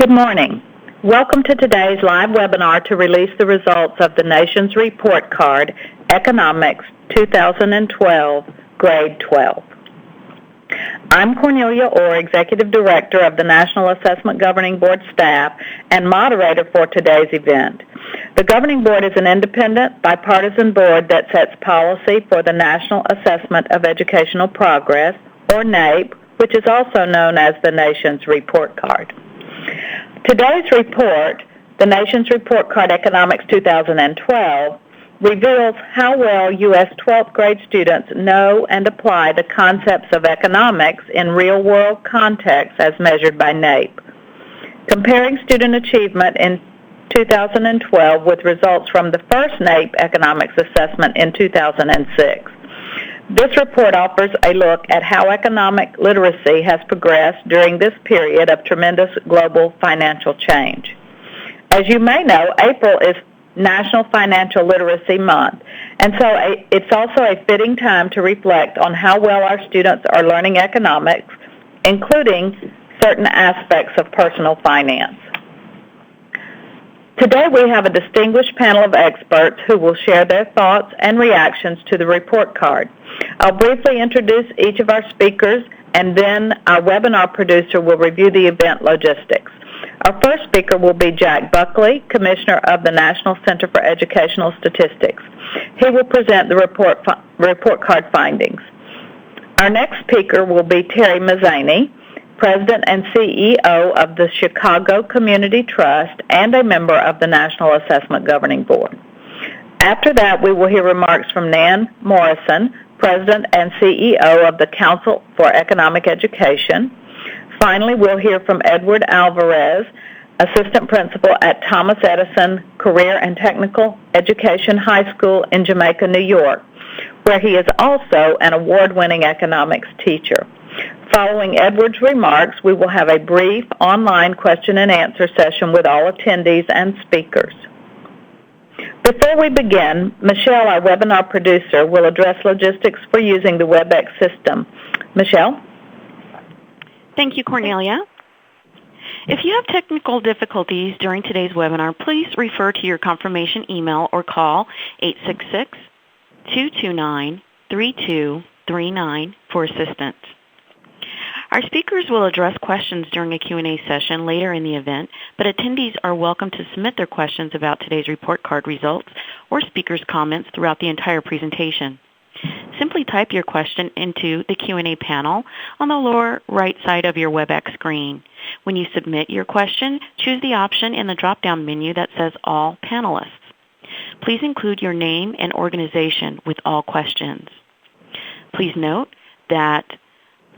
Good morning. Welcome to today's live webinar to release the results of the nation's report card, Economics 2012, Grade 12. I'm Cornelia Orr, Executive Director of the National Assessment Governing Board staff and moderator for today's event. The Governing Board is an independent, bipartisan board that sets policy for the National Assessment of Educational Progress, or NAEP, which is also known as the nation's report card. Today's report, the nation's report card Economics 2012, reveals how well U.S. 12th grade students know and apply the concepts of economics in real-world contexts as measured by NAEP. Comparing student achievement in 2012 with results from the first NAEP economics assessment in 2006. This report offers a look at how economic literacy has progressed during this period of tremendous global financial change. As you may know, April is National Financial Literacy Month, and so it's also a fitting time to reflect on how well our students are learning economics, including certain aspects of personal finance. Today we have a distinguished panel of experts who will share their thoughts and reactions to the report card. I'll briefly introduce each of our speakers, and then our webinar producer will review the event logistics. Our first speaker will be Jack Buckley, Commissioner of the National Center for Educational Statistics. He will present the report card findings. Our next speaker will be Terry Mazany, President and CEO of the Chicago Community Trust and a member of the National Assessment Governing Board. After that, we will hear remarks from Nan Morrison, President and CEO of the Council for Economic Education. Finally, we'll hear from Edward Alvarez, Assistant Principal at Thomas Edison Career and Technical Education High School in Jamaica, New York, where he is also an award-winning economics teacher. Following Edward's remarks, we will have a brief online question and answer session with all attendees and speakers. Before we begin, Michelle, our webinar producer, will address logistics for using the WebEx system. Michelle? Thank you, Cornelia. If you have technical difficulties during today's webinar, please refer to your confirmation email or call 866-229-3239 for assistance. Our speakers will address questions during a Q&A session later in the event, but attendees are welcome to submit their questions about today's report card results or speakers' comments throughout the entire presentation. Simply type your question into the Q&A panel on the lower right side of your WebEx screen. When you submit your question, choose the option in the drop-down menu that says All Panelists. Please include your name and organization with all questions. Please note that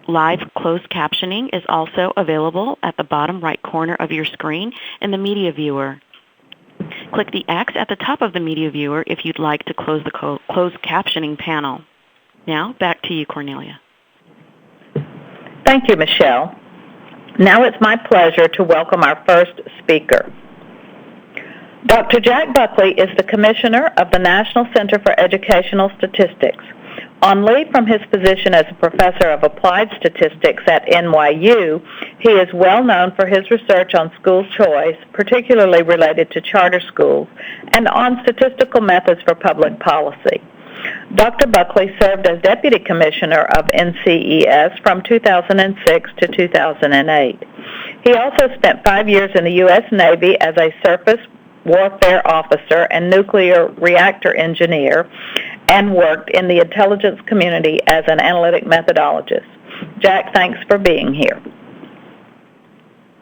live closed captioning is also available at the bottom right corner of your screen in the media viewer. Click the X at the top of the media viewer if you'd like to close the closed captioning panel. Now, back to you, Cornelia. Thank you, Michelle. Now it's my pleasure to welcome our first speaker. Dr. Jack Buckley is the Commissioner of the National Center for Educational Statistics. On leave from his position as a professor of applied statistics at NYU, he is well known for his research on school choice, particularly related to charter schools, and on statistical methods for public policy. Dr. Buckley served as Deputy Commissioner of NCES from 2006 to 2008. He also spent 5 years in the U.S. Navy as a surface warfare officer and nuclear reactor engineer, and worked in the intelligence community as an analytic methodologist. Jack, thanks for being here.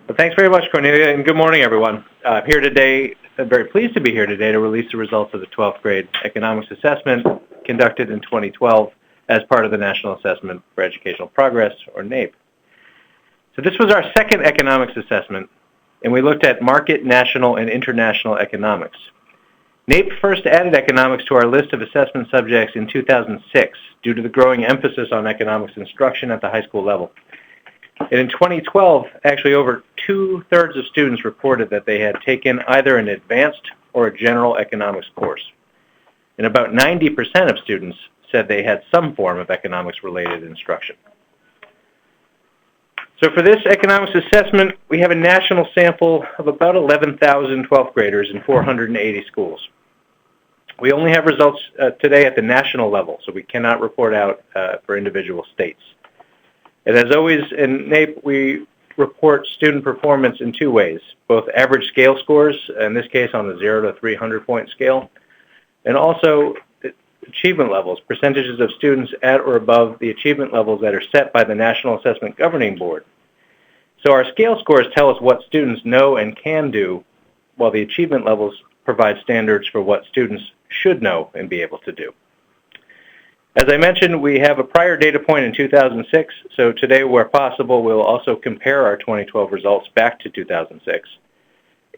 Well, thanks very much, Cornelia, and good morning, everyone. I'm very pleased to be here today to release the results of the 12th grade economics assessment conducted in 2012 as part of the National Assessment for Educational Progress, or NAEP. So this was our second economics assessment, and we looked at market, national, and international economics. NAEP first added economics to our list of assessment subjects in 2006 due to the growing emphasis on economics instruction at the high school level. And in 2012, actually over 2/3 of students reported that they had taken either an advanced or a general economics course. And about 90% of students said they had some form of economics-related instruction. So for this economics assessment, we have a national sample of about 11,000 12th graders in 480 schools. We only have results today at the national level, so we cannot report out for individual states. And as always in NAEP, we report student performance in two ways, both average scale scores, in this case on the 0 to 300 point scale, and also achievement levels, percentages of students at or above the achievement levels that are set by the National Assessment Governing Board. So our scale scores tell us what students know and can do, while the achievement levels provide standards for what students should know and be able to do. As I mentioned, we have a prior data point in 2006, so today, where possible, we'll also compare our 2012 results back to 2006.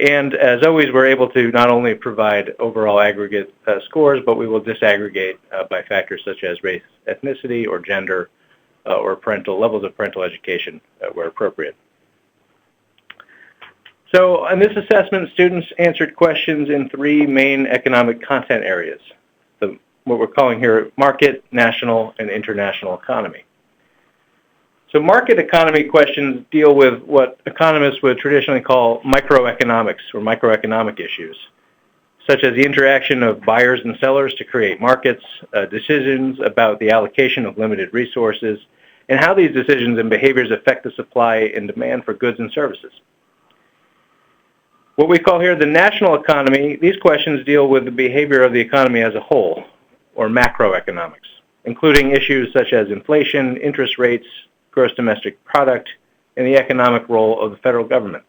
And as always, we're able to not only provide overall aggregate scores, but we will disaggregate by factors such as race, ethnicity, or gender, or parental levels of parental education where appropriate. So on this assessment, students answered questions in three main economic content areas, what we're calling here market, national, and international economy. So market economy questions deal with what economists would traditionally call microeconomics or microeconomic issues, such as the interaction of buyers and sellers to create markets, decisions about the allocation of limited resources, and how these decisions and behaviors affect the supply and demand for goods and services. What we call here the national economy, these questions deal with the behavior of the economy as a whole, or macroeconomics, including issues such as inflation, interest rates, gross domestic product, and the economic role of the federal government.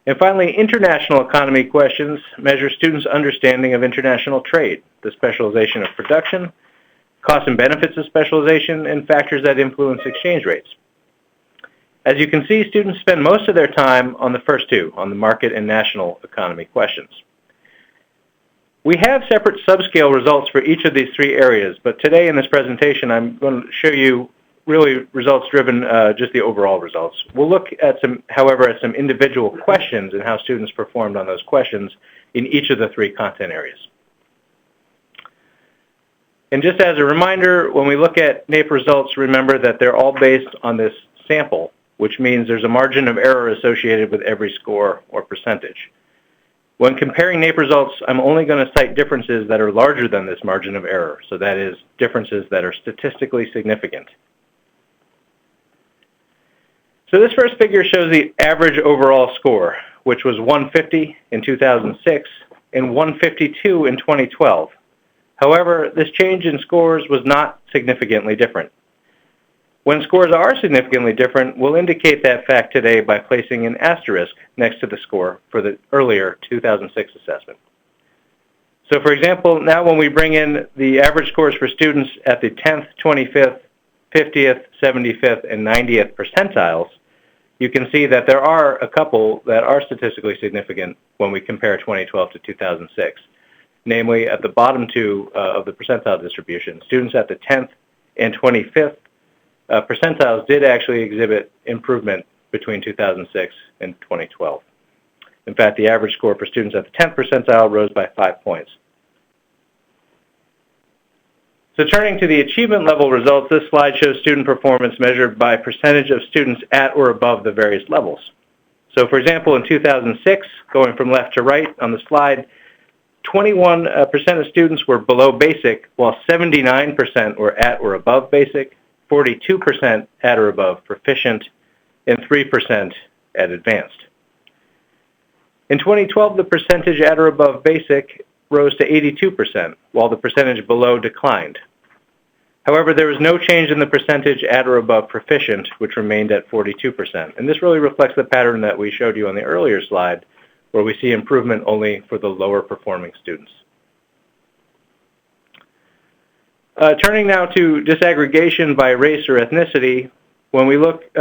And finally, international economy questions measure students' understanding of international trade, the specialization of production, costs and benefits of specialization, and factors that influence exchange rates. As you can see, students spend most of their time on the first two, on the market and national economy questions. We have separate subscale results for each of these three areas, but today in this presentation I'm going to show you really results driven, just the overall results. We'll look at however, at some individual questions and how students performed on those questions in each of the three content areas. And just as a reminder, when we look at NAEP results, remember that they're all based on this sample, which means there's a margin of error associated with every score or percentage. When comparing NAEP results, I'm only going to cite differences that are larger than this margin of error, so that is, differences that are statistically significant. So this first figure shows the average overall score, which was 150 in 2006 and 152 in 2012. However, this change in scores was not significantly different. When scores are significantly different, we'll indicate that fact today by placing an asterisk next to the score for the earlier 2006 assessment. So for example, now when we bring in the average scores for students at the 10th, 25th, 50th, 75th, and 90th percentiles, you can see that there are a couple that are statistically significant when we compare 2012 to 2006. Namely, at the bottom two of the percentile distribution, students at the 10th and 25th percentiles did actually exhibit improvement between 2006 and 2012. In fact, the average score for students at the 10th percentile rose by 5 points. So turning to the achievement level results, this slide shows student performance measured by percentage of students at or above the various levels. So for example, in 2006, going from left to right on the slide, 21% of students were below basic, while 79% were at or above basic, 42% at or above proficient, and 3% at advanced. In 2012, the percentage at or above basic rose to 82%, while the percentage below declined. However, there was no change in the percentage at or above proficient, which remained at 42%. And this really reflects the pattern that we showed you on the earlier slide, where we see improvement only for the lower performing students. Turning now to disaggregation by race or ethnicity, when we look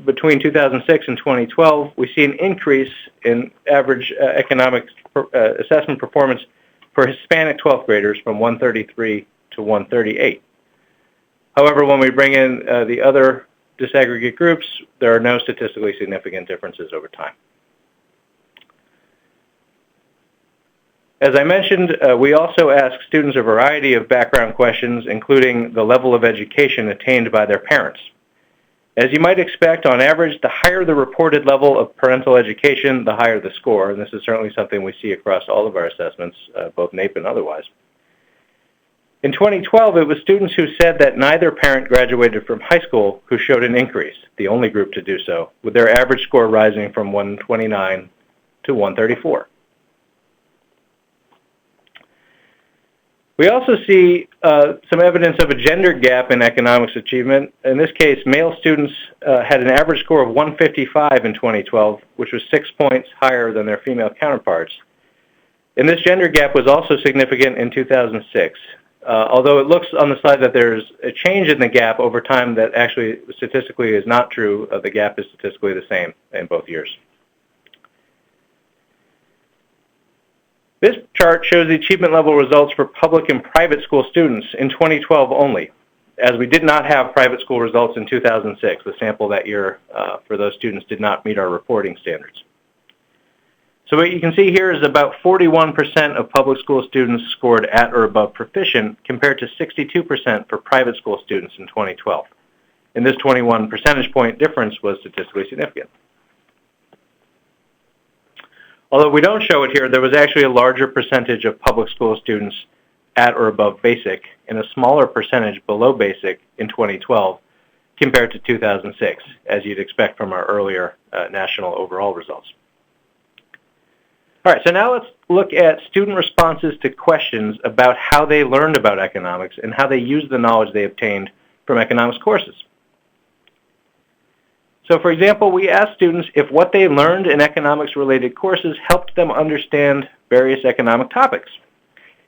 between 2006 and 2012, we see an increase in average economic assessment performance for Hispanic 12th graders from 133 to 138. However, when we bring in the other disaggregate groups, there are no statistically significant differences over time. As I mentioned, we also ask students a variety of background questions, including the level of education attained by their parents. As you might expect, on average, the higher the reported level of parental education, the higher the score, and this is certainly something we see across all of our assessments, both NAEP and otherwise. In 2012, it was students who said that neither parent graduated from high school who showed an increase, the only group to do so, with their average score rising from 129 to 134. We also see some evidence of a gender gap in economics achievement. In this case, male students had an average score of 155 in 2012, which was 6 points higher than their female counterparts. And this gender gap was also significant in 2006. Although it looks on the slide that there's a change in the gap over time, that actually statistically is not true. The gap is statistically the same in both years. This chart shows the achievement level results for public and private school students in 2012 only, as we did not have private school results in 2006. The sample that year for those students did not meet our reporting standards. So what you can see here is about 41% of public school students scored at or above proficient, compared to 62% for private school students in 2012. And this 21 percentage point difference was statistically significant. Although we don't show it here, there was actually a larger percentage of public school students at or above basic and a smaller percentage below basic in 2012 compared to 2006, as you'd expect from our earlier national overall results. All right, so now let's look at student responses to questions about how they learned about economics and how they used the knowledge they obtained from economics courses. So for example, we asked students if what they learned in economics-related courses helped them understand various economic topics.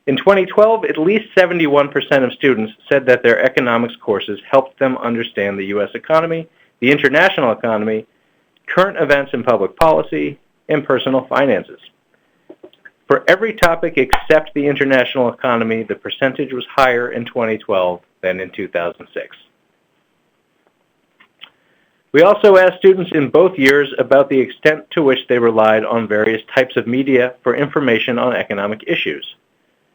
In 2012, at least 71% of students said that their economics courses helped them understand the U.S. economy, the international economy, current events in public policy, and personal finances. For every topic except the international economy, the percentage was higher in 2012 than in 2006. We also asked students in both years about the extent to which they relied on various types of media for information on economic issues.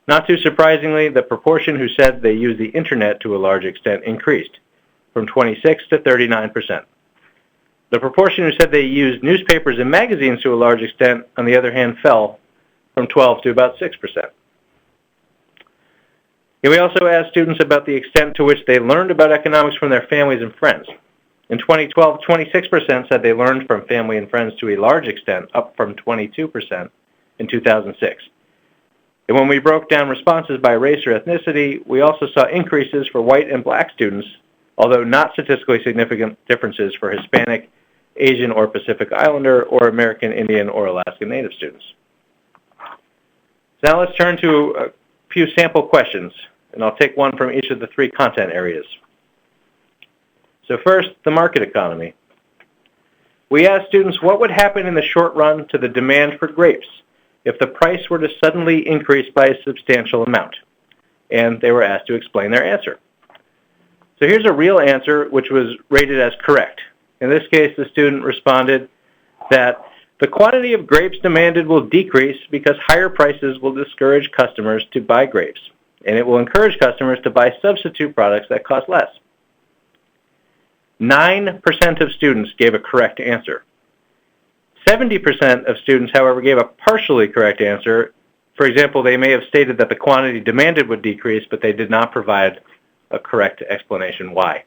Not too surprisingly, the proportion who said they used the internet to a large extent increased, from 26 to 39%. The proportion who said they used newspapers and magazines to a large extent, on the other hand, fell from 12 to about 6%. And we also asked students about the extent to which they learned about economics from their families and friends. In 2012, 26% said they learned from family and friends to a large extent, up from 22% in 2006. And when we broke down responses by race or ethnicity, we also saw increases for white and black students, although not statistically significant differences for Hispanic, Asian or Pacific Islander, or American Indian or Alaska Native students. Now let's turn to a few sample questions, and I'll take one from each of the three content areas. So first, the market economy. We asked students what would happen in the short run to the demand for grapes if the price were to suddenly increase by a substantial amount, and they were asked to explain their answer. So here's a real answer which was rated as correct. In this case, the student responded that the quantity of grapes demanded will decrease because higher prices will discourage customers to buy grapes, and it will encourage customers to buy substitute products that cost less. 9% of students gave a correct answer. 70% of students, however, gave a partially correct answer. For example, they may have stated that the quantity demanded would decrease, but they did not provide a correct explanation why.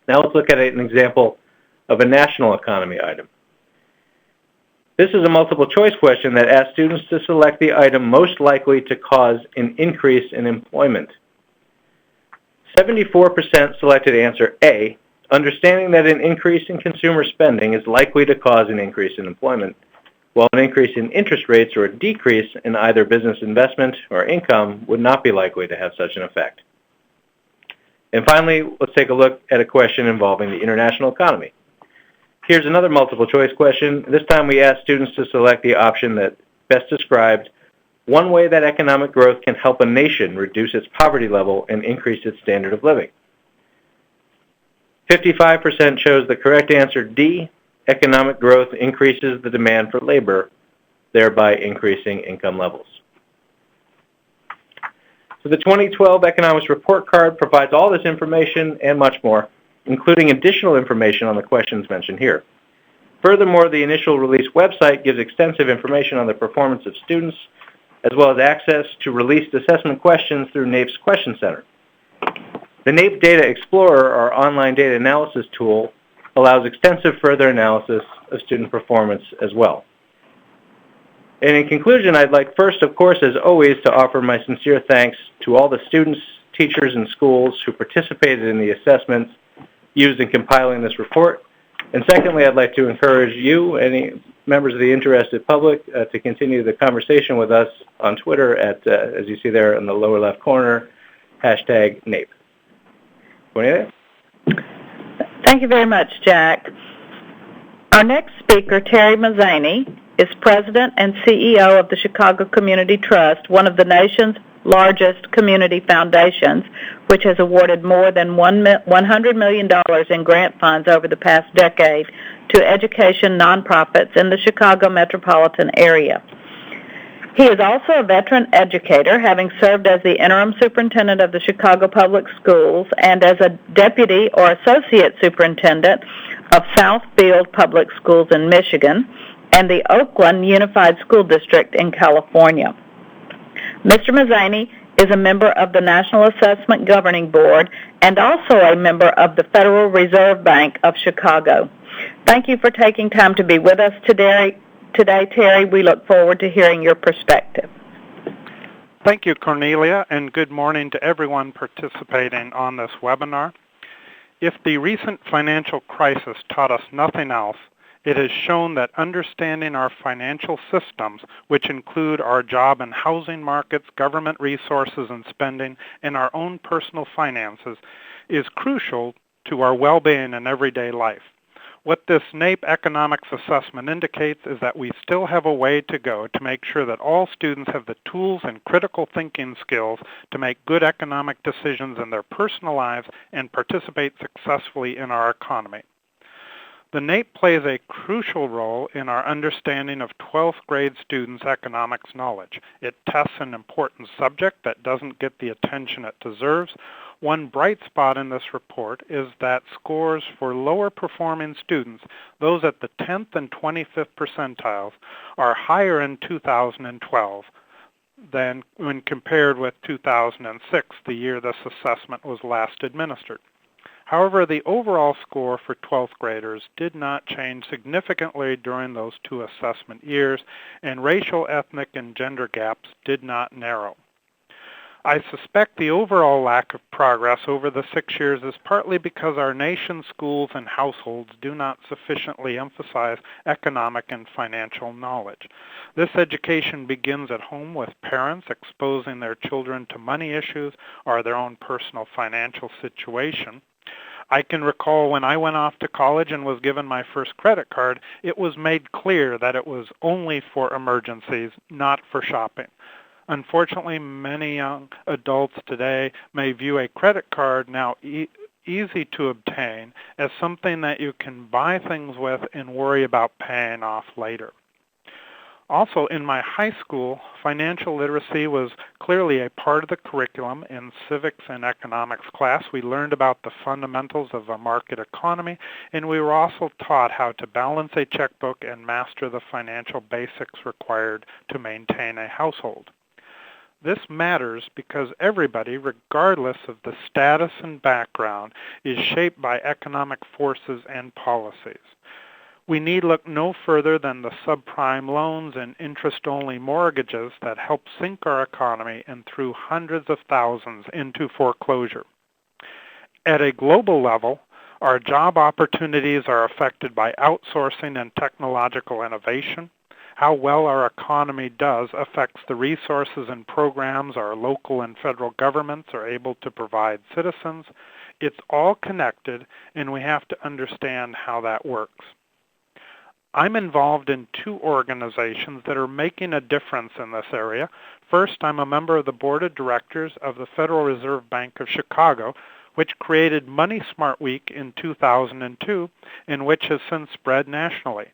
Now let's look at an example of a national economy item. This is a multiple choice question that asks students to select the item most likely to cause an increase in employment. 74% selected answer A, understanding that an increase in consumer spending is likely to cause an increase in employment, while an increase in interest rates or a decrease in either business investment or income would not be likely to have such an effect. And finally, let's take a look at a question involving the international economy. Here's another multiple choice question. This time we asked students to select the option that best described one way that economic growth can help a nation reduce its poverty level and increase its standard of living. 55% chose the correct answer D, economic growth increases the demand for labor, thereby increasing income levels. So the 2012 Economics Report Card provides all this information and much more. including additional information on the questions mentioned here. Furthermore, the initial release website gives extensive information on the performance of students, as well as access to released assessment questions through NAEP's Question Center. The NAEP Data Explorer, our online data analysis tool, allows extensive further analysis of student performance as well. And in conclusion, I'd like first, of course, as always, to offer my sincere thanks to all the students, teachers, and schools who participated in the assessments used in compiling this report. And secondly, I'd like to encourage you, any members of the interested public, to continue the conversation with us on Twitter at, as you see there in the lower left corner, #NAEP. Cornelia? Thank you very much, Jack. Our next speaker, Terry Mazany, is President and CEO of the Chicago Community Trust, one of the nation's largest community foundations, which has awarded more than $100 million in grant funds over the past decade to education nonprofits in the Chicago metropolitan area. He is also a veteran educator, having served as the interim superintendent of the Chicago Public Schools and as a deputy or associate superintendent of Southfield Public Schools in Michigan and the Oakland Unified School District in California. Mr. Mazany is a member of the National Assessment Governing Board and also a member of the Federal Reserve Bank of Chicago. Thank you for taking time to be with us today, Terry. We look forward to hearing your perspective. Thank you, Cornelia, and good morning to everyone participating on this webinar. If the recent financial crisis taught us nothing else, it has shown that understanding our financial systems, which include our job and housing markets, government resources and spending, and our own personal finances, is crucial to our well-being in everyday life. What this NAEP economics assessment indicates is that we still have a way to go to make sure that all students have the tools and critical thinking skills to make good economic decisions in their personal lives and participate successfully in our economy. The NAEP plays a crucial role in our understanding of 12th grade students' economics knowledge. It tests an important subject that doesn't get the attention it deserves. One bright spot in this report is that scores for lower performing students, those at the 10th and 25th percentiles, are higher in 2012 than when compared with 2006, the year this assessment was last administered. However, the overall score for 12th graders did not change significantly during those two assessment years, and racial, ethnic, and gender gaps did not narrow. I suspect the overall lack of progress over the 6 years is partly because our nation's schools and households do not sufficiently emphasize economic and financial knowledge. This education begins at home with parents exposing their children to money issues or their own personal financial situation. I can recall when I went off to college and was given my first credit card, it was made clear that it was only for emergencies, not for shopping. Unfortunately, many young adults today may view a credit card, now easy to obtain, as something that you can buy things with and worry about paying off later. Also, in my high school, financial literacy was clearly a part of the curriculum. In civics and economics class, we learned about the fundamentals of a market economy, and we were also taught how to balance a checkbook and master the financial basics required to maintain a household. This matters because everybody, regardless of the status and background, is shaped by economic forces and policies. We need look no further than the subprime loans and interest-only mortgages that help sink our economy and threw hundreds of thousands into foreclosure. At a global level, our job opportunities are affected by outsourcing and technological innovation. How well our economy does affects the resources and programs our local and federal governments are able to provide citizens. It's all connected, and we have to understand how that works. I'm involved in two organizations that are making a difference in this area. First, I'm a member of the board of directors of the Federal Reserve Bank of Chicago, which created Money Smart Week in 2002, and which has since spread nationally.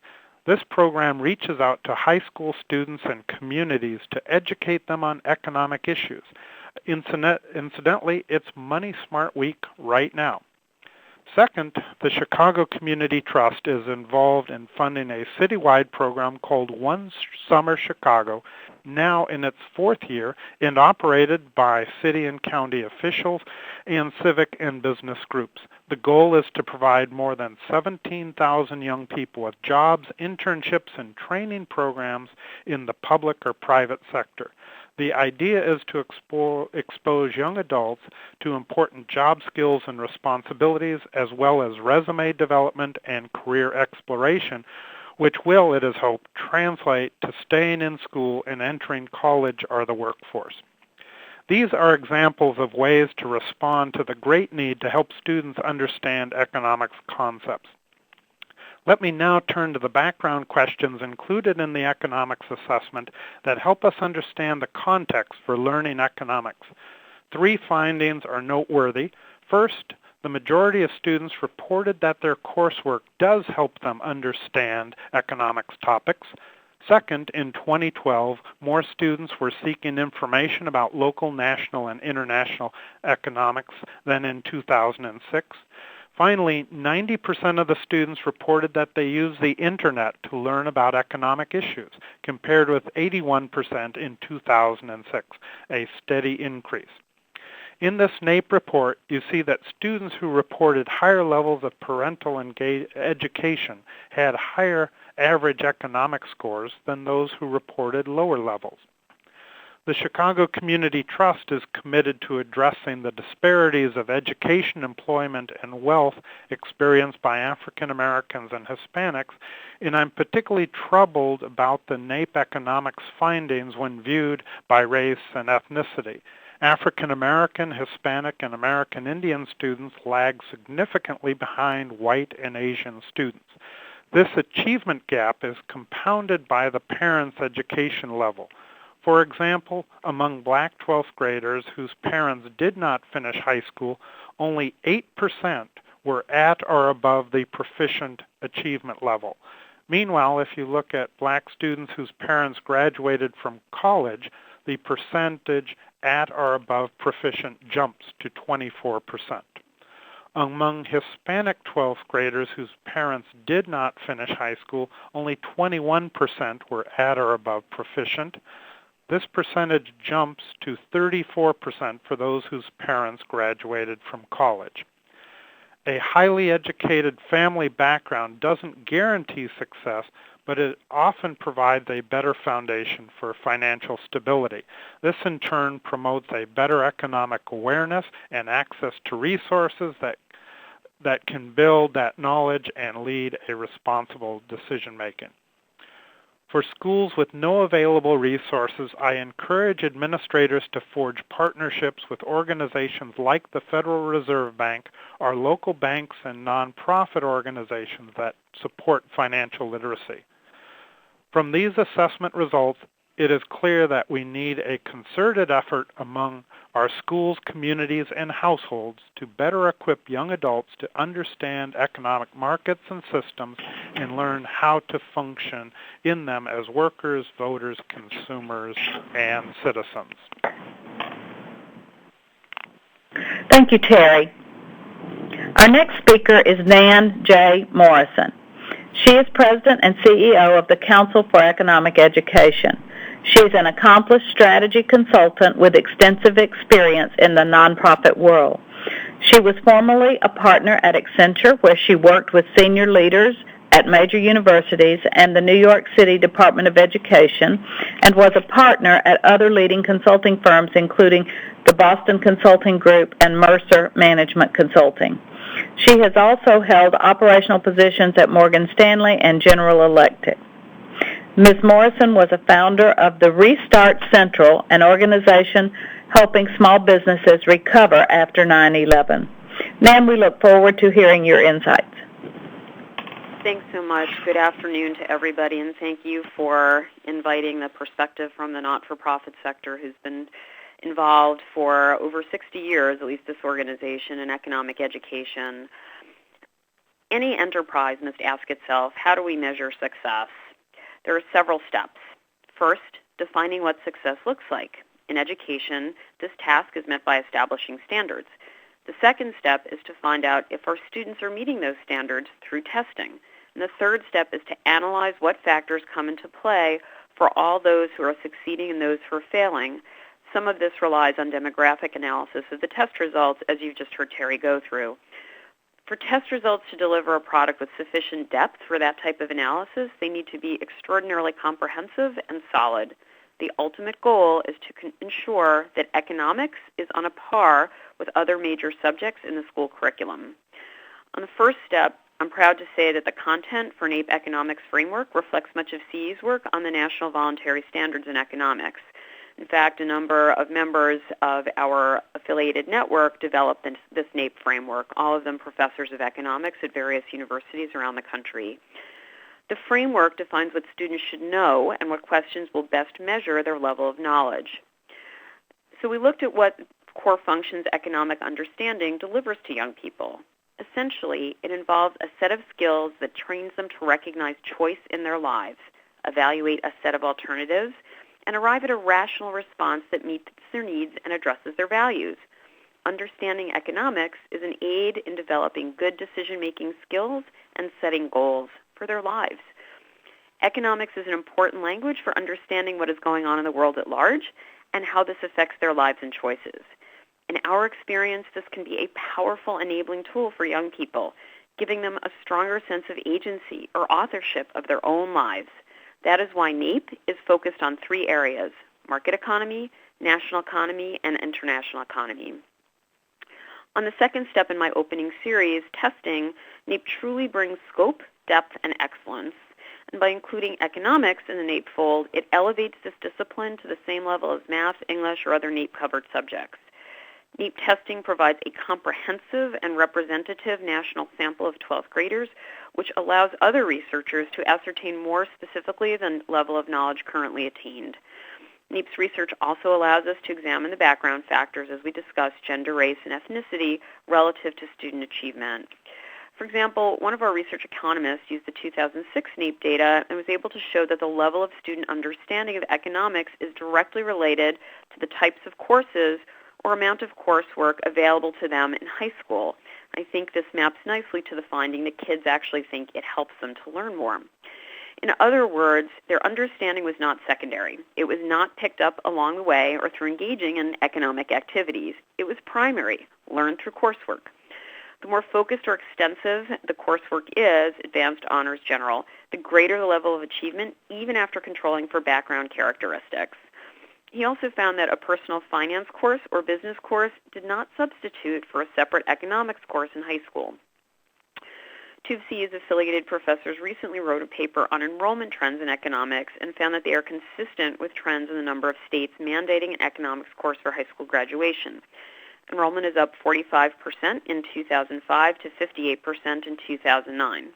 This program reaches out to high school students and communities to educate them on economic issues. Incidentally, it's Money Smart Week right now. Second, the Chicago Community Trust is involved in funding a citywide program called One Summer Chicago, now in its fourth year and operated by city and county officials and civic and business groups. The goal is to provide more than 17,000 young people with jobs, internships, and training programs in the public or private sector. The idea is to expose young adults to important job skills and responsibilities, as well as resume development and career exploration, which will, it is hoped, translate to staying in school and entering college or the workforce. These are examples of ways to respond to the great need to help students understand economics concepts. Let me now turn to the background questions included in the economics assessment that help us understand the context for learning economics. 3 findings are noteworthy. First, the majority of students reported that their coursework does help them understand economics topics. Second, in 2012, more students were seeking information about local, national, and international economics than in 2006. Finally, 90% of the students reported that they use the Internet to learn about economic issues, compared with 81% in 2006, a steady increase. In this NAEP report, you see that students who reported higher levels of parental education had higher average economic scores than those who reported lower levels. The Chicago Community Trust is committed to addressing the disparities of education, employment, and wealth experienced by African Americans and Hispanics, and I'm particularly troubled about the NAEP economics findings when viewed by race and ethnicity. African American, Hispanic, and American Indian students lag significantly behind white and Asian students. This achievement gap is compounded by the parents' education level. For example, among black 12th graders whose parents did not finish high school, only 8% were at or above the proficient achievement level. Meanwhile, if you look at black students whose parents graduated from college, the percentage at or above proficient jumps to 24%. Among Hispanic 12th graders whose parents did not finish high school, only 21% were at or above proficient. This percentage jumps to 34% for those whose parents graduated from college. A highly educated family background doesn't guarantee success, but it often provides a better foundation for financial stability. This in turn promotes a better economic awareness and access to resources that can build that knowledge and lead a responsible decision making. For schools with no available resources, I encourage administrators to forge partnerships with organizations like the Federal Reserve Bank, or local banks and nonprofit organizations that support financial literacy. From these assessment results, it is clear that we need a concerted effort among our schools, communities, and households to better equip young adults to understand economic markets and systems and learn how to function in them as workers, voters, consumers, and citizens. Thank you, Terry. Our next speaker is Nan J. Morrison. She is President and CEO of the Council for Economic Education. She is an accomplished strategy consultant with extensive experience in the nonprofit world. She was formerly a partner at Accenture, where she worked with senior leaders at major universities and the New York City Department of Education, and was a partner at other leading consulting firms, including the Boston Consulting Group and Mercer Management Consulting. She has also held operational positions at Morgan Stanley and General Electric. Ms. Morrison was a founder of the Restart Central, an organization helping small businesses recover after 9/11. Ma'am, we look forward to hearing your insights. Thanks so much. Good afternoon to everybody, and thank you for inviting the perspective from the not-for-profit sector who's been involved for over 60 years, at least this organization, in economic education. Any enterprise must ask itself, how do we measure success? There are several steps. First, defining what success looks like. In education, this task is met by establishing standards. The second step is to find out if our students are meeting those standards through testing. And the third step is to analyze what factors come into play for all those who are succeeding and those who are failing. Some of this relies on demographic analysis of the test results, as you've just heard Terry go through. For test results to deliver a product with sufficient depth for that type of analysis, they need to be extraordinarily comprehensive and solid. The ultimate goal is to ensure that economics is on a par with other major subjects in the school curriculum. On the first step, I'm proud to say that the content for NAEP Economics Framework reflects much of CE's work on the National Voluntary Standards in Economics. In fact, a number of members of our affiliated network developed this NAEP framework, all of them professors of economics at various universities around the country. The framework defines what students should know and what questions will best measure their level of knowledge. So we looked at what core functions economic understanding delivers to young people. Essentially, it involves a set of skills that trains them to recognize choice in their lives, evaluate a set of alternatives, and arrive at a rational response that meets their needs and addresses their values. Understanding economics is an aid in developing good decision-making skills and setting goals for their lives. Economics is an important language for understanding what is going on in the world at large and how this affects their lives and choices. In our experience, this can be a powerful enabling tool for young people, giving them a stronger sense of agency or authorship of their own lives. That is why NAEP is focused on three areas: market economy, national economy, and international economy. On the second step in my opening series, testing, NAEP truly brings scope, depth, and excellence. And by including economics in the NAEP fold, it elevates this discipline to the same level as math, English, or other NAEP-covered subjects. NAEP testing provides a comprehensive and representative national sample of 12th graders, which allows other researchers to ascertain more specifically the level of knowledge currently attained. NAEP's research also allows us to examine the background factors, as we discussed, gender, race, and ethnicity relative to student achievement. For example, one of our research economists used the 2006 NAEP data and was able to show that the level of student understanding of economics is directly related to the types of courses or amount of coursework available to them in high school. I think this maps nicely to the finding that kids actually think it helps them to learn more. In other words, their understanding was not secondary. It was not picked up along the way or through engaging in economic activities. It was primary, learned through coursework. The more focused or extensive the coursework is, advanced, honors, general, the greater the level of achievement, even after controlling for background characteristics. He also found that a personal finance course or business course did not substitute for a separate economics course in high school. Two of CE's affiliated professors recently wrote a paper on enrollment trends in economics and found that they are consistent with trends in the number of states mandating an economics course for high school graduation. Enrollment is up 45% in 2005 to 58% in 2009.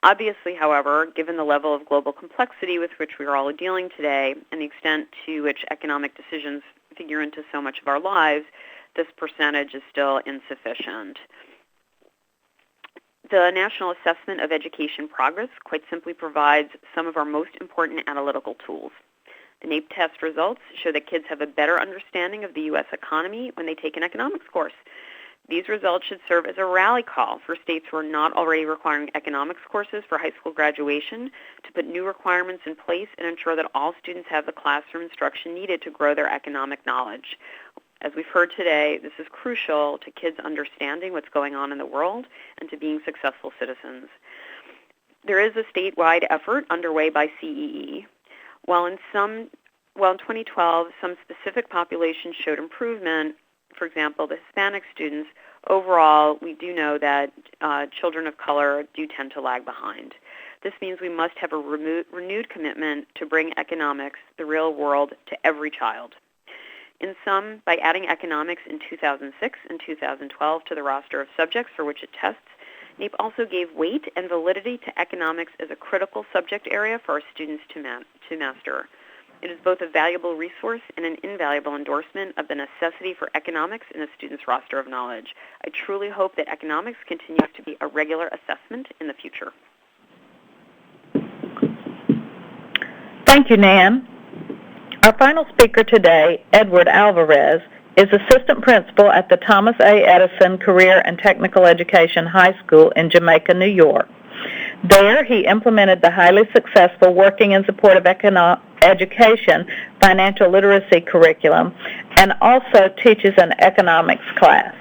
Obviously, however, given the level of global complexity with which we are all dealing today and the extent to which economic decisions figure into so much of our lives, this percentage is still insufficient. The National Assessment of Education Progress quite simply provides some of our most important analytical tools. The NAEP test results show that kids have a better understanding of the U.S. economy when they take an economics course. These results should serve as a rally call for states who are not already requiring economics courses for high school graduation to put new requirements in place and ensure that all students have the classroom instruction needed to grow their economic knowledge. As we've heard today, this is crucial to kids understanding what's going on in the world and to being successful citizens. There is a statewide effort underway by CEE. While in 2012 some specific populations showed improvement, for example, the Hispanic students, overall, we do know that children of color do tend to lag behind. This means we must have a renewed commitment to bring economics, the real world, to every child. In sum, by adding economics in 2006 and 2012 to the roster of subjects for which it tests, NAEP also gave weight and validity to economics as a critical subject area for our students to master. It is both a valuable resource and an invaluable endorsement of the necessity for economics in a student's roster of knowledge. I truly hope that economics continues to be a regular assessment in the future. Thank you, Nan. Our final speaker today, Edward Alvarez, is assistant principal at the Thomas A. Edison Career and Technical Education High School in Jamaica, New York. There, he implemented the highly successful Working in Support of Education financial literacy curriculum and also teaches an economics class.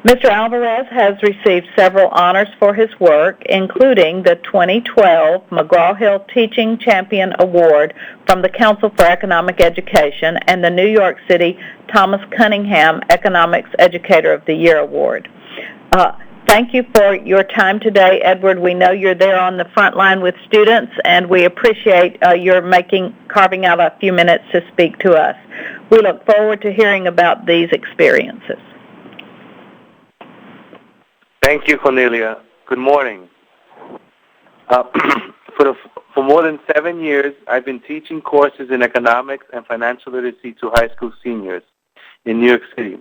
Mr. Alvarez has received several honors for his work, including the 2012 McGraw-Hill Teaching Champion Award from the Council for Economic Education and the New York City Thomas Cunningham Economics Educator of the Year Award. Thank you for your time today, Edward. We know you're there on the front line with students, and we appreciate your carving out a few minutes to speak to us. We look forward to hearing about these experiences. Thank you, Cornelia. Good morning. For more than 7 years, I've been teaching courses in economics and financial literacy to high school seniors in New York City.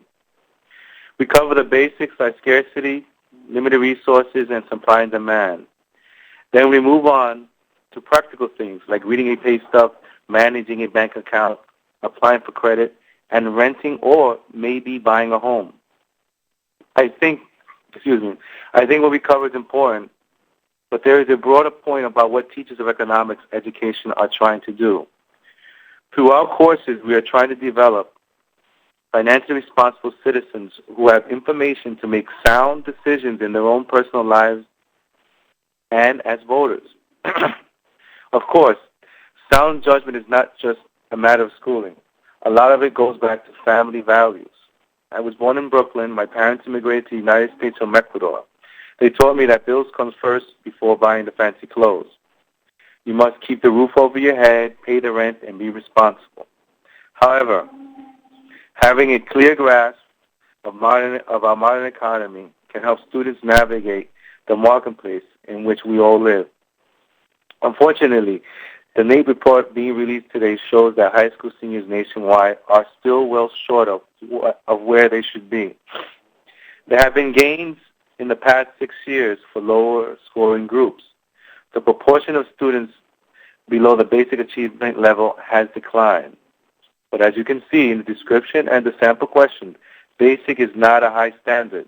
We cover the basics like scarcity, limited resources, and supply and demand. Then we move on to practical things like reading a pay stub, managing a bank account, applying for credit, and renting or maybe buying a home. I think what we cover is important, but there is a broader point about what teachers of economics education are trying to do. Through our courses, we are trying to develop financially responsible citizens who have information to make sound decisions in their own personal lives and as voters. Of course, sound judgment is not just a matter of schooling. A lot of it goes back to family values. I was born in Brooklyn. My parents immigrated to the United States from Ecuador. They taught me that bills come first before buying the fancy clothes. You must keep the roof over your head, pay the rent, and be responsible. However, having a clear grasp of our modern economy can help students navigate the marketplace in which we all live. Unfortunately, the NAEP report being released today shows that high school seniors nationwide are still well short of where they should be. There have been gains in the past 6 years for lower scoring groups. The proportion of students below the basic achievement level has declined. But as you can see in the description and the sample question, basic is not a high standard,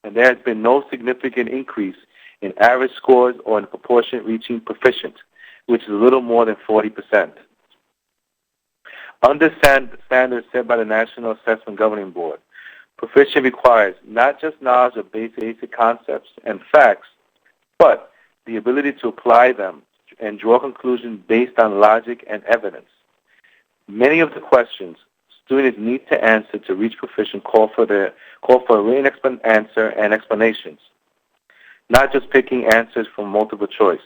and there has been no significant increase in average scores or in proportion reaching proficient, which is a little more than 40%. Under standards set by the National Assessment Governing Board, proficient requires not just knowledge of basic concepts and facts, but the ability to apply them and draw conclusions based on logic and evidence. Many of the questions students need to answer to reach proficient call for a written answer and explanations, not just picking answers from multiple choice.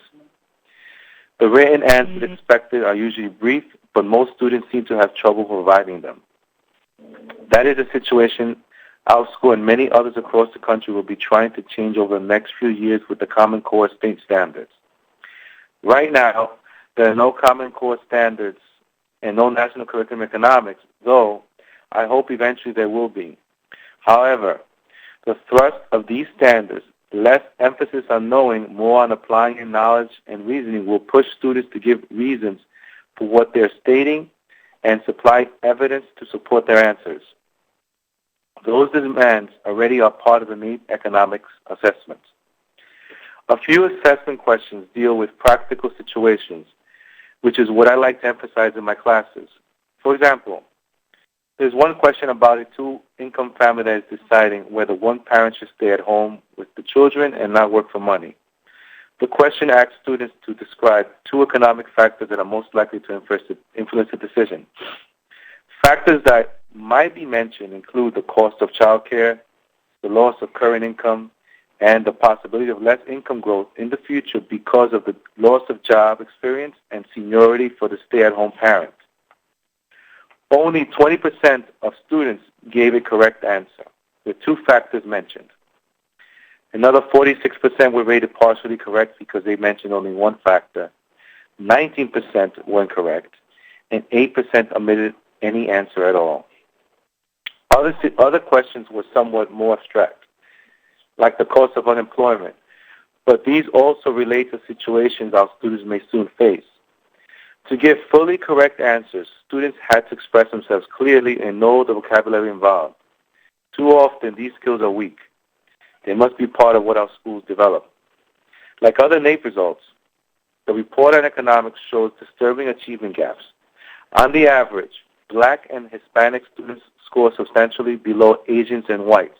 The written answers expected are usually brief, but most students seem to have trouble providing them. That is a situation our school and many others across the country will be trying to change over the next few years with the Common Core state standards. Right now, there are no Common Core standards and no national curriculum economics, though I hope eventually there will be. However, the thrust of these standards, less emphasis on knowing, more on applying your knowledge and reasoning, will push students to give reasons for what they're stating and supply evidence to support their answers. Those demands already are part of the NAEP economics assessment. A few assessment questions deal with practical situations, which is what I like to emphasize in my classes. For example, there's one question about a two-income family that is deciding whether one parent should stay at home with the children and not work for money. The question asks students to describe two economic factors that are most likely to influence the decision. Factors that might be mentioned include the cost of child care, the loss of current income, and the possibility of less income growth in the future because of the loss of job experience and seniority for the stay-at-home parent. Only 20% of students gave a correct answer, with two factors mentioned. Another 46% were rated partially correct because they mentioned only one factor. 19% were incorrect, and 8% omitted any answer at all. Other questions were somewhat more abstract, like the cost of unemployment, but these also relate to situations our students may soon face. To give fully correct answers, students had to express themselves clearly and know the vocabulary involved. Too often, these skills are weak. They must be part of what our schools develop. Like other NAEP results, the report on economics shows disturbing achievement gaps. On the average, Black and Hispanic students score substantially below Asians and whites.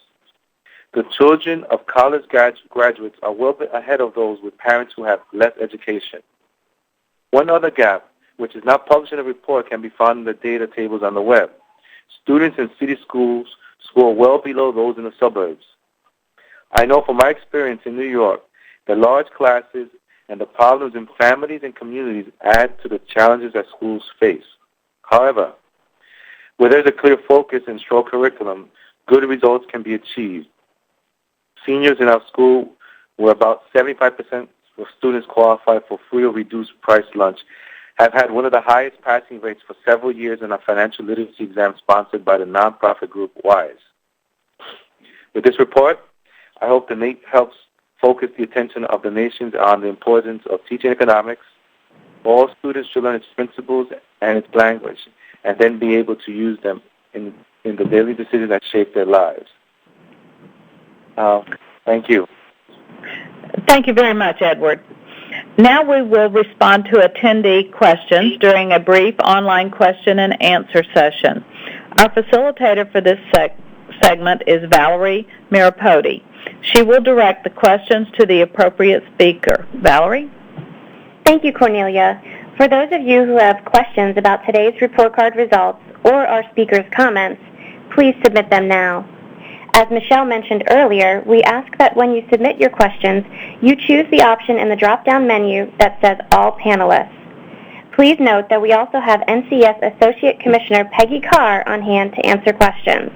The children of college graduates are well ahead of those with parents who have less education. One other gap, which is not published in the report, can be found in the data tables on the web. Students in city schools score well below those in the suburbs. I know from my experience in New York that large classes and the problems in families and communities add to the challenges that schools face. However, where there's a clear focus and strong curriculum, good results can be achieved. Seniors in our school, where about 75% of students qualify for free or reduced price lunch, have had one of the highest passing rates for several years in our financial literacy exam sponsored by the nonprofit group WISE. With this report, I hope the NAEP helps focus the attention of the nations on the importance of teaching economics. All students should learn its principles and its language, and then be able to use them in the daily decisions that shape their lives. Thank you. Thank you very much, Edward. Now we will respond to attendee questions during a brief online question and answer session. Our facilitator for this segment is Valerie Mirapodi. She will direct the questions to the appropriate speaker. Valerie? Thank you, Cornelia. For those of you who have questions about today's report card results or our speaker's comments, please submit them now. As Michelle mentioned earlier, we ask that when you submit your questions, you choose the option in the drop-down menu that says All Panelists. Please note that we also have NCS Associate Commissioner Peggy Carr on hand to answer questions.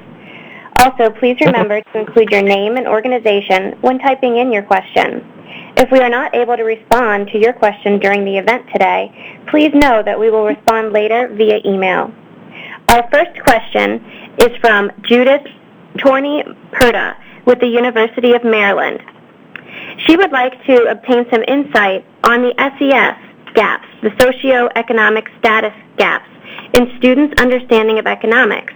Also, please remember to include your name and organization when typing in your question. If we are not able to respond to your question during the event today, please know that we will respond later via email. Our first question is from Judith Torney-Perda with the University of Maryland. She would like to obtain some insight on the SES gaps, the socioeconomic status gaps, in students' understanding of economics.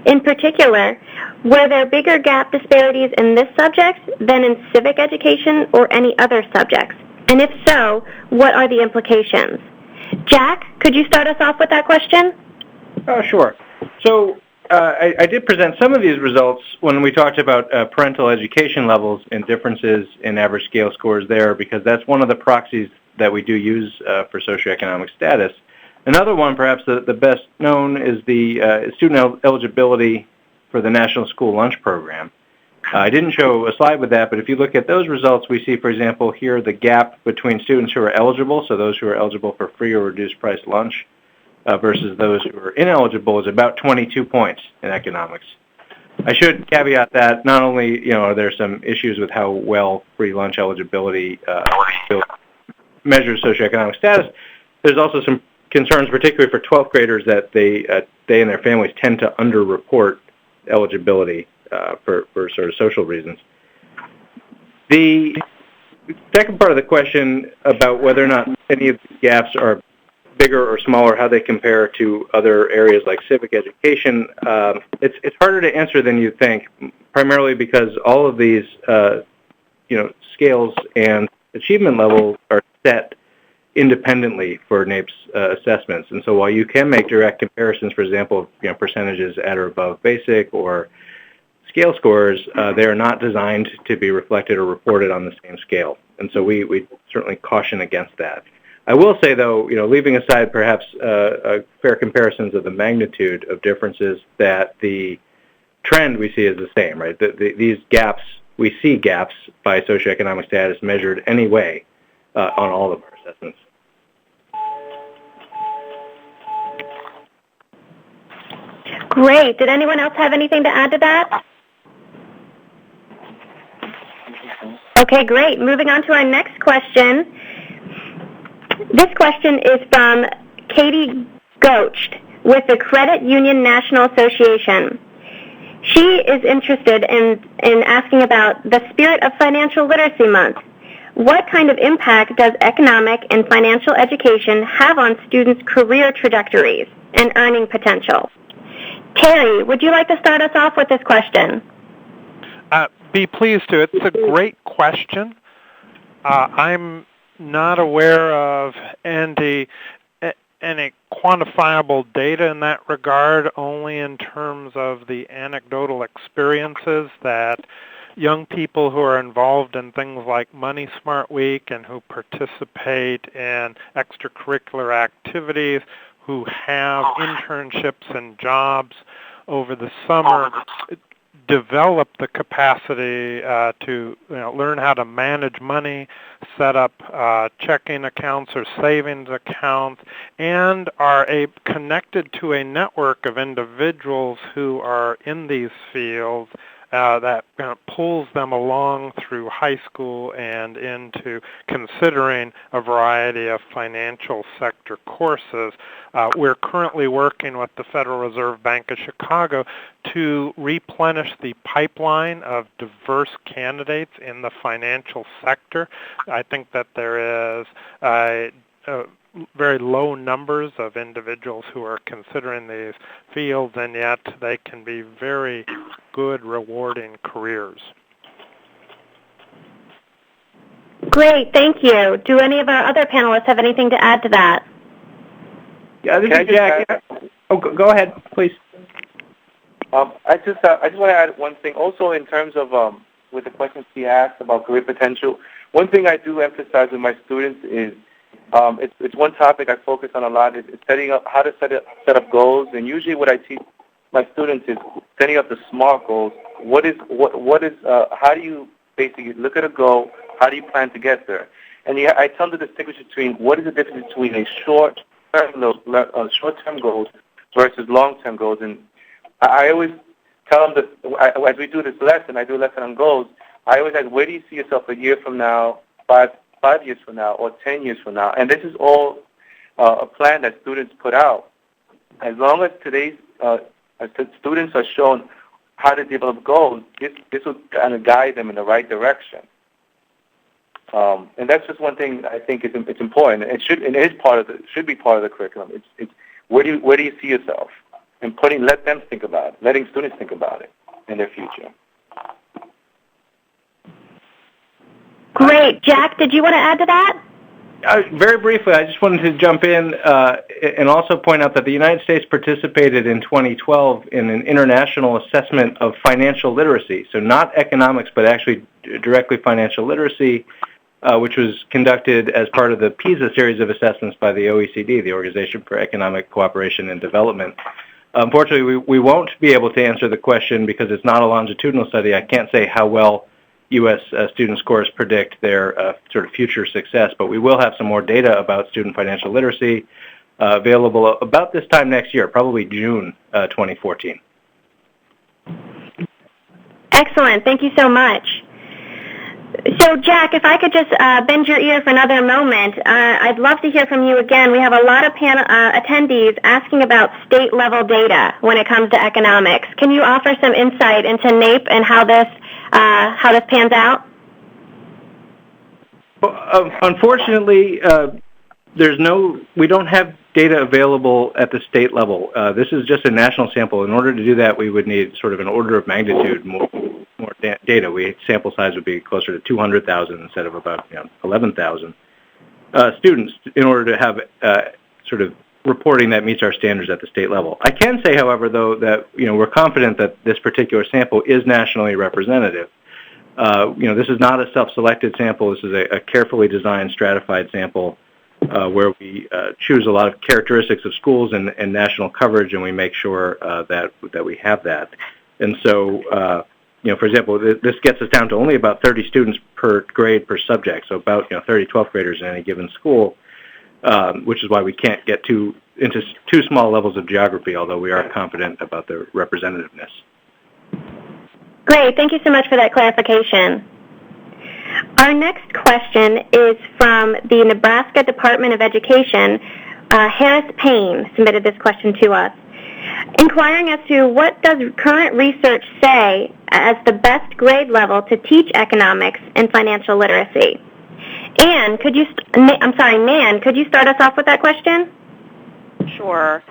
In particular, were there bigger gap disparities in this subject than in civic education or any other subjects? And if so, what are the implications? Jack, could you start us off with that question? Sure. So I did present some of these results when we talked about parental education levels and differences in average scale scores there, because that's one of the proxies that we do use for socioeconomic status. Another one, perhaps the best known, is the student eligibility for the National School Lunch Program. I didn't show a slide with that, but if you look at those results, we see, for example, here the gap between students who are eligible, so those who are eligible for free or reduced price lunch, versus those who are ineligible, is about 22 points in economics. I should caveat that not only are there some issues with how well free lunch eligibility measures socioeconomic status, there's also some concerns, particularly for 12th graders, that they and their families tend to underreport eligibility for sort of social reasons. The second part of the question about whether or not any of these gaps are bigger or smaller, how they compare to other areas like civic education, it's harder to answer than you think, primarily because all of these scales and achievement levels are set independently for NAEP's assessments. And so while you can make direct comparisons, for example, percentages at or above basic or scale scores, they are not designed to be reflected or reported on the same scale. And so we certainly caution against that. I will say, though, leaving aside perhaps fair comparisons of the magnitude of differences, that the trend we see is the same, right? These gaps, we see gaps by socioeconomic status measured anyway on all of our assessments. Great. Did anyone else have anything to add to that? Okay, great. Moving on to our next question. This question is from Katie Gocht with the Credit Union National Association. She is interested in asking about the spirit of Financial Literacy Month. what kind of impact does economic and financial education have on students' career trajectories and earning potential? Terry, would you like to start us off with this question? Be pleased to. It's a great question. I'm not aware of any quantifiable data in that regard, only in terms of the anecdotal experiences that young people who are involved in things like Money Smart Week and who participate in extracurricular activities, who have internships and jobs over the summer, develop the capacity to learn how to manage money, set up checking accounts or savings accounts, and are connected to a network of individuals who are in these fields that pulls them along through high school and into considering a variety of financial sector courses. We're currently working with the Federal Reserve Bank of Chicago to replenish the pipeline of diverse candidates in the financial sector. I think that there is very low numbers of individuals who are considering these fields, and yet they can be very good, rewarding careers. Great, thank you. Do any of our other panelists have anything to add to that? Yeah, this is Jack. Oh, go ahead, please. I just want to add one thing. Also, in terms of with the questions she asked about career potential, one thing I do emphasize with my students is it's one topic I focus on a lot is setting up how to set up goals. And usually, what I teach my students is setting up the SMART goals. How do you basically look at a goal? How do you plan to get there? And I tell them to distinguish between what is the difference between a short-term goals versus long-term goals. And I always tell them that as we do this lesson, I do a lesson on goals. I always ask, where do you see yourself a year from now, 5 years from now, or 10 years from now? And this is all a plan that students put out. As long as today's students are shown how to develop goals, this will kind of guide them in the right direction. And that's just one thing I think it's important. It should be part of the curriculum. It's where do you see yourself, and let them think about it, letting students think about it in their future. Great. Jack, did you want to add to that? Very briefly, I just wanted to jump in and also point out that the United States participated in 2012 in an international assessment of financial literacy. So not economics, but actually directly financial literacy, which was conducted as part of the PISA series of assessments by the OECD, the Organization for Economic Cooperation and Development. Unfortunately, we won't be able to answer the question because it's not a longitudinal study. I can't say how well U.S. Student scores predict their sort of future success, but we will have some more data about student financial literacy available about this time next year, probably June 2014. Excellent. Thank you so much. So, Jack, if I could just bend your ear for another moment, I'd love to hear from you again. We have a lot of attendees asking about state-level data when it comes to economics. Can you offer some insight into NAEP and how this pans out? Well, unfortunately, we don't have data available at the state level. This is just a national sample. In order to do that, we would need sort of an order of magnitude more data. Sample size would be closer to 200,000 instead of about 11,000 students in order to have sort of reporting that meets our standards at the state level. I can say, however, though, that we're confident that this particular sample is nationally representative. This is not a self-selected sample. This is a carefully designed, stratified sample where we choose a lot of characteristics of schools and national coverage, and we make sure that we have that. And so, for example, this gets us down to only about 30 students per grade per subject, so about 30 12th graders in any given school. Which is why we can't get into too small levels of geography, although we are confident about the representativeness. Great. Thank you so much for that clarification. Our next question is from the Nebraska Department of Education. Harris Payne submitted this question to us, inquiring as to what does current research say as the best grade level to teach economics and financial literacy. Nan, could you start us off with that question? Sure.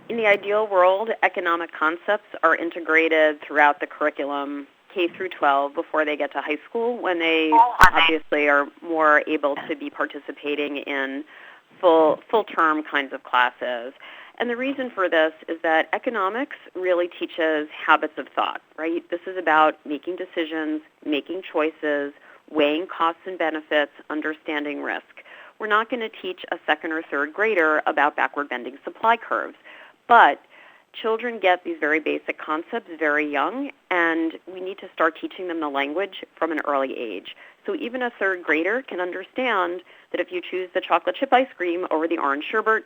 In the ideal world, economic concepts are integrated throughout the curriculum K through 12 before they get to high school, when they obviously are more able to be participating in full-term kinds of classes. And the reason for this is that economics really teaches habits of thought, right? This is about making decisions, making choices, weighing costs and benefits, understanding risk. We're not going to teach a second or third grader about backward bending supply curves, but children get these very basic concepts very young, and we need to start teaching them the language from an early age. So even a third grader can understand that if you choose the chocolate chip ice cream over the orange sherbet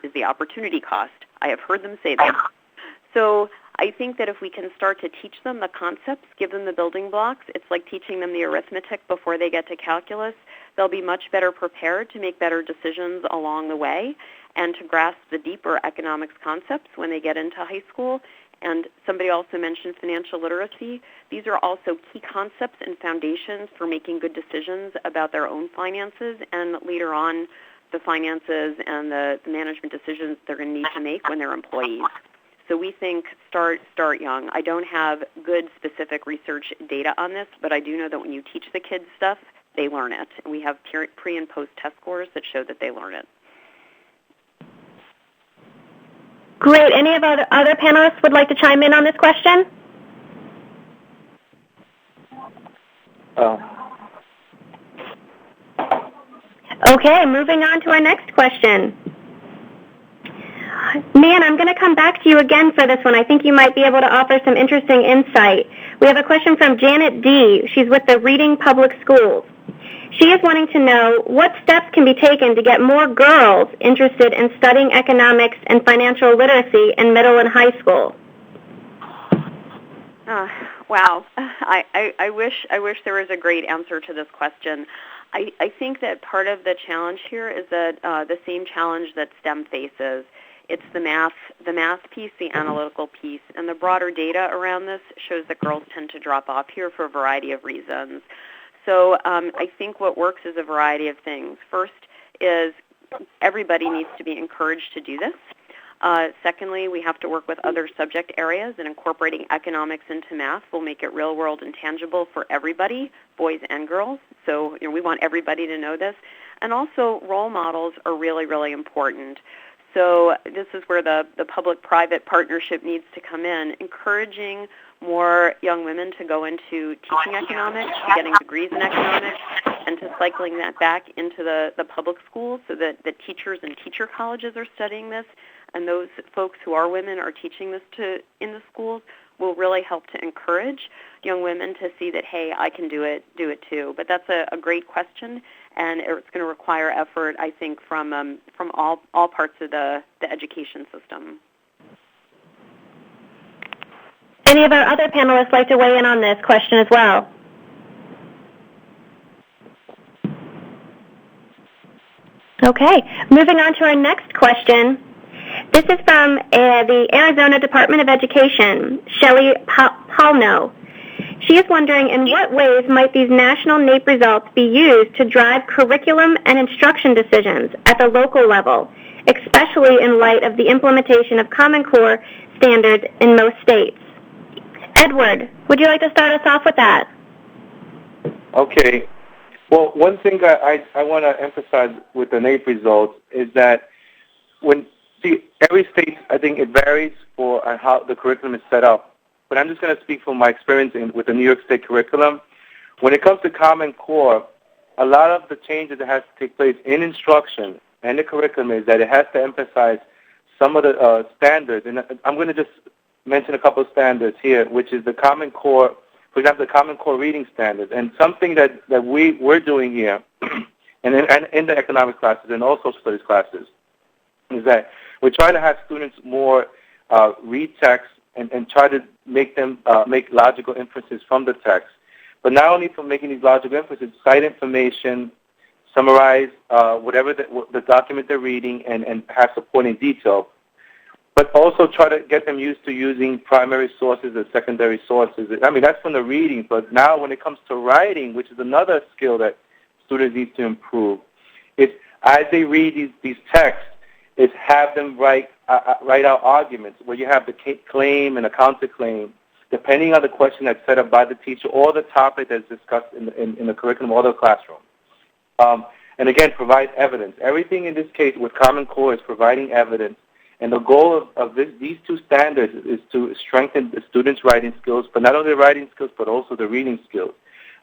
is the opportunity cost. I have heard them say that. So I think that if we can start to teach them the concepts, give them the building blocks, it's like teaching them the arithmetic before they get to calculus, they'll be much better prepared to make better decisions along the way and to grasp the deeper economics concepts when they get into high school. And somebody also mentioned financial literacy. These are also key concepts and foundations for making good decisions about their own finances and later on the finances and the management decisions they're going to need to make when they're employees. So we think start young. I don't have good specific research data on this, but I do know that when you teach the kids stuff, they learn it. And we have pre- and post-test scores that show that they learn it. Great. Any of our other panelists would like to chime in on this question? Okay, moving on to our next question. Nan, I'm going to come back to you again for this one. I think you might be able to offer some interesting insight. We have a question from Janet D. She's with the Reading Public Schools. She is wanting to know what steps can be taken to get more girls interested in studying economics and financial literacy in middle and high school. Wow. I wish there was a great answer to this question. I think that part of the challenge here is that the same challenge that STEM faces. It's the math piece, the analytical piece, and the broader data around this shows that girls tend to drop off here for a variety of reasons. So I think what works is a variety of things. First is everybody needs to be encouraged to do this. Secondly, we have to work with other subject areas, and incorporating economics into math will make it real-world and tangible for everybody, boys and girls. So we want everybody to know this. And also, role models are really, really important. So this is where the public-private partnership needs to come in, encouraging more young women to go into teaching economics, getting degrees in economics, and to cycling that back into the public schools so that the teachers and teacher colleges are studying this, and those folks who are women are teaching this in the schools will really help to encourage young women to see that, hey, I can do it too. But that's a great question, and it's going to require effort, I think, from all parts of the education system. Any of our other panelists like to weigh in on this question as well? Okay, moving on to our next question. This is from the Arizona Department of Education, Shelley Palno. She is wondering, in what ways might these national NAEP results be used to drive curriculum and instruction decisions at the local level, especially in light of the implementation of Common Core standards in most states? Edward, would you like to start us off with that? Okay. Well, one thing I want to emphasize with the NAEP results is that every state, I think it varies for how the curriculum is set up. But I'm just going to speak from my experience with the New York State curriculum. When it comes to Common Core, a lot of the changes that has to take place in instruction and the curriculum is that it has to emphasize some of the standards. And I'm going to just mention a couple of standards here, which is the Common Core, for example, the Common Core reading standards. And something that we're doing here and in the economics classes and also studies classes is that we're trying to have students more read text and try to make them make logical inferences from the text. But not only from making these logical inferences, cite information, summarize whatever the document they're reading, and have supporting detail. But also try to get them used to using primary sources and secondary sources. I mean, that's from the reading, but now when it comes to writing, which is another skill that students need to improve. It's as they read these texts, is have them write out arguments where you have the claim and a counterclaim, depending on the question that's set up by the teacher or the topic that's discussed in the curriculum or the classroom. And again, provide evidence. Everything in this case with Common Core is providing evidence. And the goal of these two standards is to strengthen the students' writing skills, but not only the writing skills, but also the reading skills.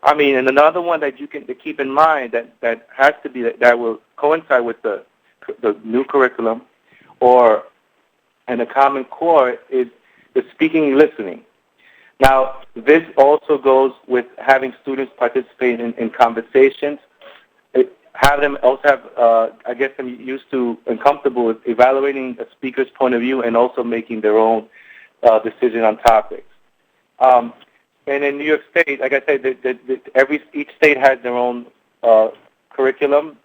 I mean, and another one that you can keep in mind that has to be, that will coincide with the new curriculum and the Common Core is the speaking and listening. Now, this also goes with having students participate in conversations. Have them also have, get them used to and comfortable with evaluating a speaker's point of view and also making their own decision on topics. And in New York State, like I said, each state has their own curriculum,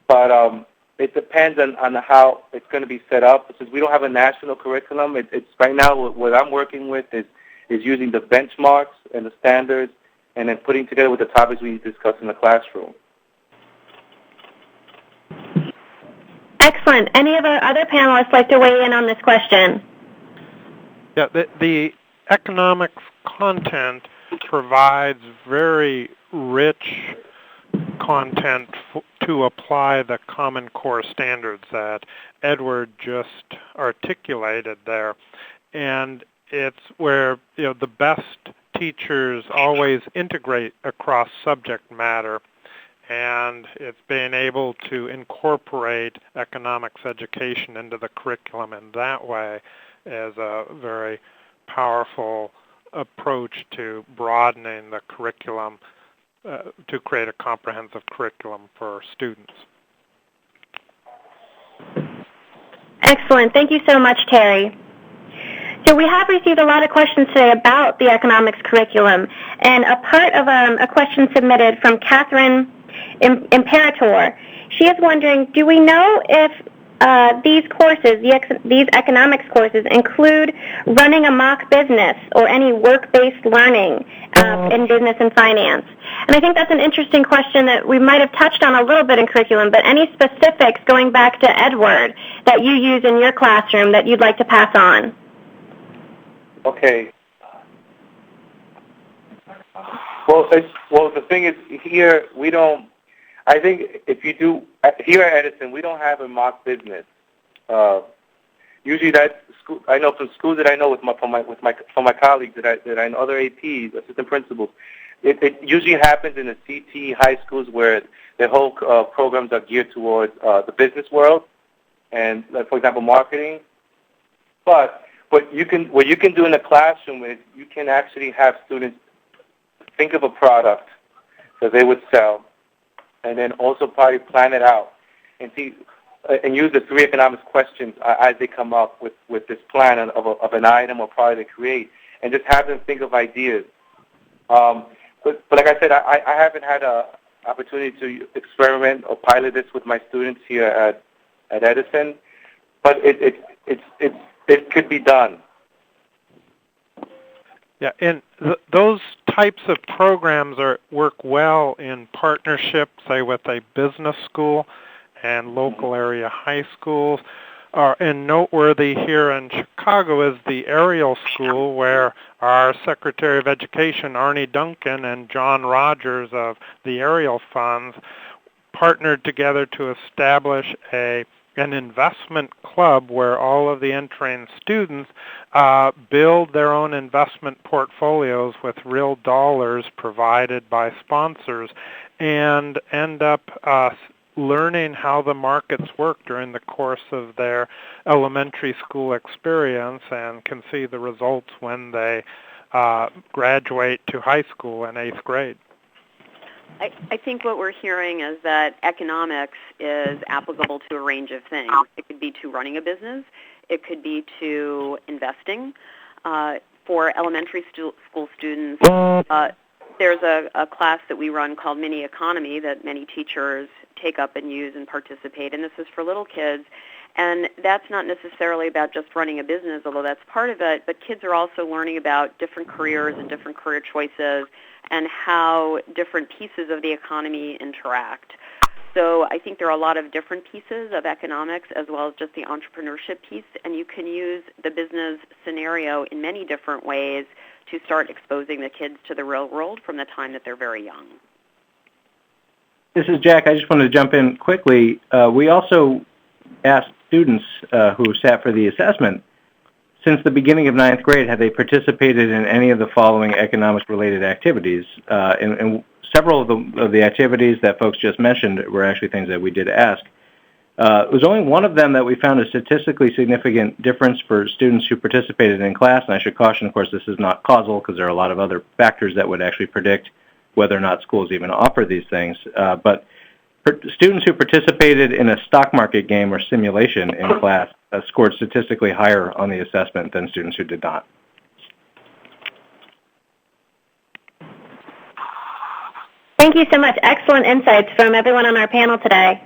but it depends on how it's going to be set up. Since we don't have a national curriculum, it's right now what I'm working with is using the benchmarks and the standards, and then putting together with the topics we discuss in the classroom. Excellent. Any of our other panelists like to weigh in on this question? Yeah, the economics content provides very rich content to apply the Common Core standards that Edward just articulated there. And it's where the best teachers always integrate across subject matter, and it's being able to incorporate economics education into the curriculum in that way is a very powerful approach to broadening the curriculum to create a comprehensive curriculum for students. Excellent. Thank you so much, Terry. So we have received a lot of questions today about the economics curriculum, and a part of a question submitted from Catherine Imperator. She is wondering, do we know if these courses, these economics courses, include running a mock business or any work-based learning in business and finance? And I think that's an interesting question that we might have touched on a little bit in curriculum, but any specifics going back to Edward that you use in your classroom that you'd like to pass on? Okay. Well, the thing is, here we don't. I think if you do here at Edison, we don't have a mock business. Usually, that school. I know from schools that I know from my colleagues that I know, other APs, assistant principals. It usually happens in the CT high schools where the whole programs are geared towards the business world, and for example, marketing. But what you can do in the classroom is you can actually have students think of a product that they would sell, and then also probably plan it out and see and use the 3 economics questions as they come up with this plan of an item or product they create, and just have them think of ideas. But like I said, I haven't had an opportunity to experiment or pilot this with my students here at Edison, but it could be done. Yeah, and those types of programs work well in partnership, say, with a business school and local area high schools. And noteworthy here in Chicago is the Ariel School, where our Secretary of Education, Arnie Duncan, and John Rogers of the Ariel Funds partnered together to establish an investment club where all of the entering students build their own investment portfolios with real dollars provided by sponsors and end up learning how the markets work during the course of their elementary school experience, and can see the results when they graduate to high school in 8th grade. I think what we're hearing is that economics is applicable to a range of things. It could be to running a business. It could be to investing. For elementary school students, there's a class that we run called Mini Economy that many teachers take up and use and participate in. This is for little kids. And that's not necessarily about just running a business, although that's part of it, but kids are also learning about different careers and different career choices and how different pieces of the economy interact. So I think there are a lot of different pieces of economics as well as just the entrepreneurship piece, and you can use the business scenario in many different ways to start exposing the kids to the real world from the time that they're very young. This is Jack. I just wanted to jump in quickly. We also asked students who sat for the assessment, since the beginning of 9th grade, have they participated in any of the following economics-related activities? And several of the activities that folks just mentioned were actually things that we did ask. It was only one of them that we found a statistically significant difference for students who participated in class, and I should caution, of course, this is not causal because there are a lot of other factors that would actually predict whether or not schools even offer these things. But for students who participated in a stock market game or simulation in class scored statistically higher on the assessment than students who did not. Thank you so much. Excellent insights from everyone on our panel today.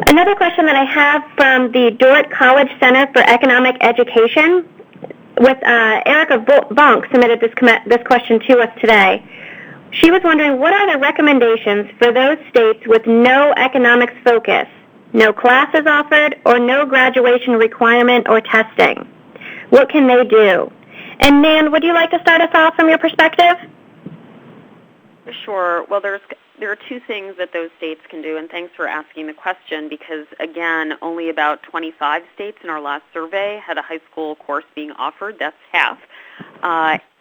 Another question that I have from the Dordt College Center for Economic Education, with Erica Bonk submitted this question to us today. She was wondering, what are the recommendations for those states with no economics focus, no classes offered, or no graduation requirement or testing? What can they do? And Nan, would you like to start us off from your perspective? Sure. Well, there are two things that those states can do, and thanks for asking the question because, again, only about 25 states in our last survey had a high school course being offered. That's half.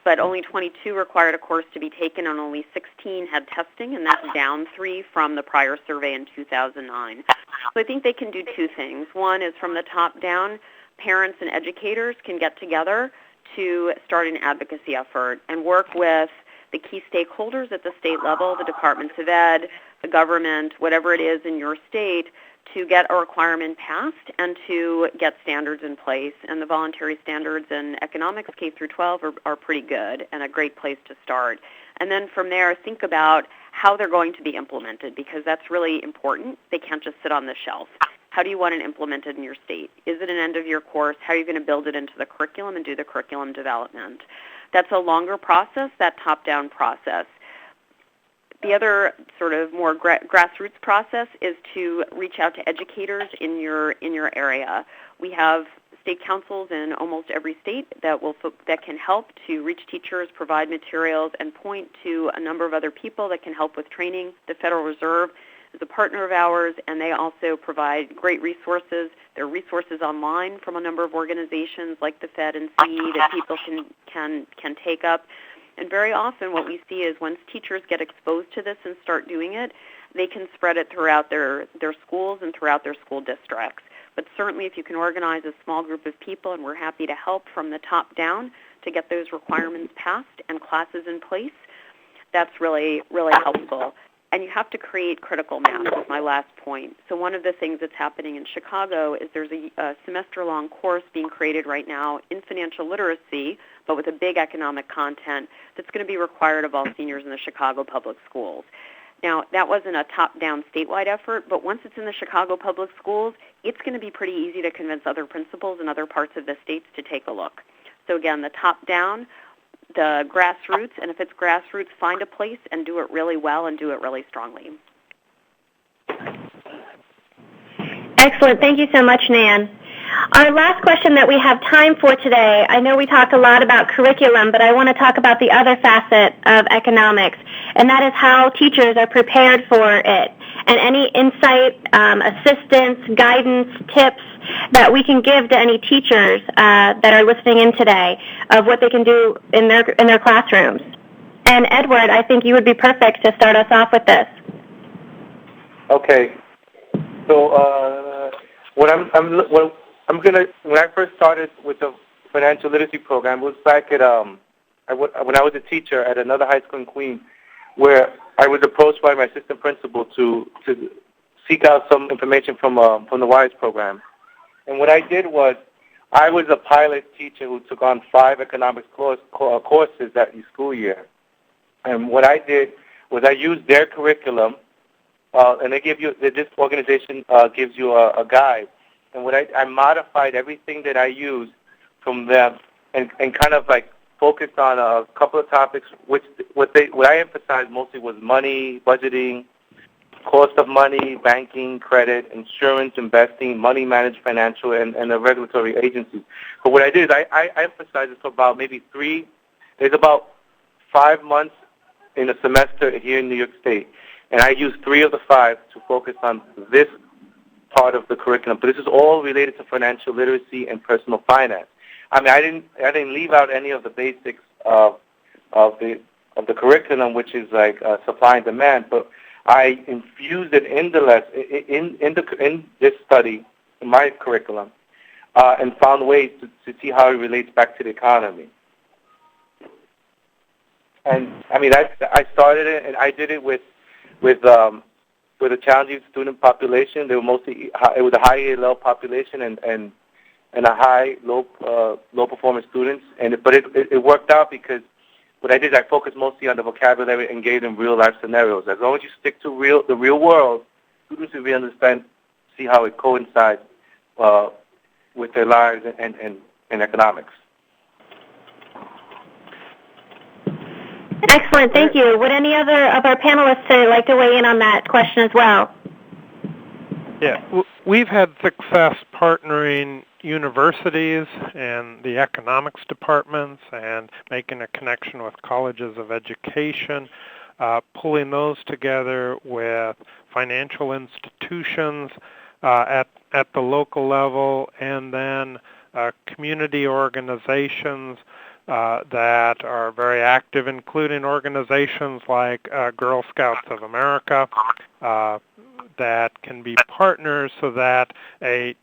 But only 22 required a course to be taken, and only 16 had testing, and that's down 3 from the prior survey in 2009. So I think they can do two things. One is from the top down, parents and educators can get together to start an advocacy effort and work with the key stakeholders at the state level, the departments of ed, the government, whatever it is in your state, to get a requirement passed and to get standards in place. And the voluntary standards in economics K through 12 are pretty good and a great place to start. And then from there, think about how they're going to be implemented because that's really important. They can't just sit on the shelf. How do you want it implemented in your state? Is it an end-of-year course? How are you going to build it into the curriculum and do the curriculum development? That's a longer process, that top-down process. The other sort of more grassroots process is to reach out to educators in your area. We have state councils in almost every state that can help to reach teachers, provide materials, and point to a number of other people that can help with training. The Federal Reserve is a partner of ours, and they also provide great resources. There are resources online from a number of organizations like the Fed and CE that people can take up. And very often what we see is once teachers get exposed to this and start doing it, they can spread it throughout their schools and throughout their school districts. But certainly if you can organize a small group of people, and we're happy to help from the top down to get those requirements passed and classes in place, that's really, really helpful. And you have to create critical mass is my last point. So one of the things that's happening in Chicago is there's a semester-long course being created right now in financial literacy, but with a big economic content that's going to be required of all seniors in the Chicago public schools. Now, that wasn't a top-down statewide effort, but once it's in the Chicago public schools, it's going to be pretty easy to convince other principals in other parts of the states to take a look. So again, the top-down, the grassroots, and if it's grassroots, find a place and do it really well and do it really strongly. Excellent. Thank you so much, Nan. Our last question that we have time for today, I know we talked a lot about curriculum, but I want to talk about the other facet of economics, and that is how teachers are prepared for it, and any insight, assistance, guidance, tips that we can give to any teachers that are listening in today of what they can do in their classrooms. And Edward, I think you would be perfect to start us off with this. Okay. So when I first started with the financial literacy program, it was back at when I was a teacher at another high school in Queens, where I was approached by my assistant principal to seek out some information from the WISE program. And what I did was, I was a pilot teacher who took on 5 economics courses that school year. And what I did was I used their curriculum, and this organization gives you a guide. And what I modified everything that I used from them and kind of like focused on a couple of topics. What I emphasized mostly was money, budgeting, cost of money, banking, credit, insurance, investing, money managed financial, and the regulatory agencies. But what I did is I emphasized this for about maybe there's about 5 months in a semester here in New York State. And I used 3 of the 5 to focus on this part of the curriculum. But this is all related to financial literacy and personal finance. I mean, I didn't leave out any of the basics of the curriculum, which is like supply and demand, but I infused it in this study, in my curriculum, and found ways to see how it relates back to the economy. And I mean, I started it, and I did it with a challenging student population. It was a high ALL population and a high low performance students. But it worked out because what I did is I focused mostly on the vocabulary and gave them real life scenarios. As long as you stick to the real world, students will really understand, see how it coincides with their lives and economics. Excellent, thank you. Would any other of our panelists like to weigh in on that question as well? Yeah, we've had success partnering universities and the economics departments and making a connection with colleges of education, pulling those together with financial institutions at the local level, and then community organizations that are very active, including organizations like Girl Scouts of America, that can be partners so that a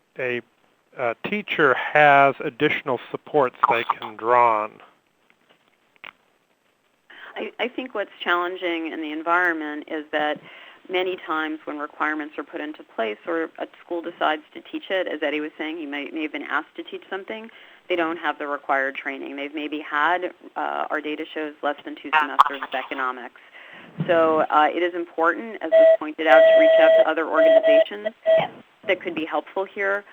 teacher has additional supports they can draw on. I think what's challenging in the environment is that many times when requirements are put into place or a school decides to teach it, as Eddie was saying, he may have been asked to teach something, they don't have the required training. They've maybe had, our data shows, less than 2 semesters of economics. So it is important, as was pointed out, to reach out to other organizations that could be helpful here.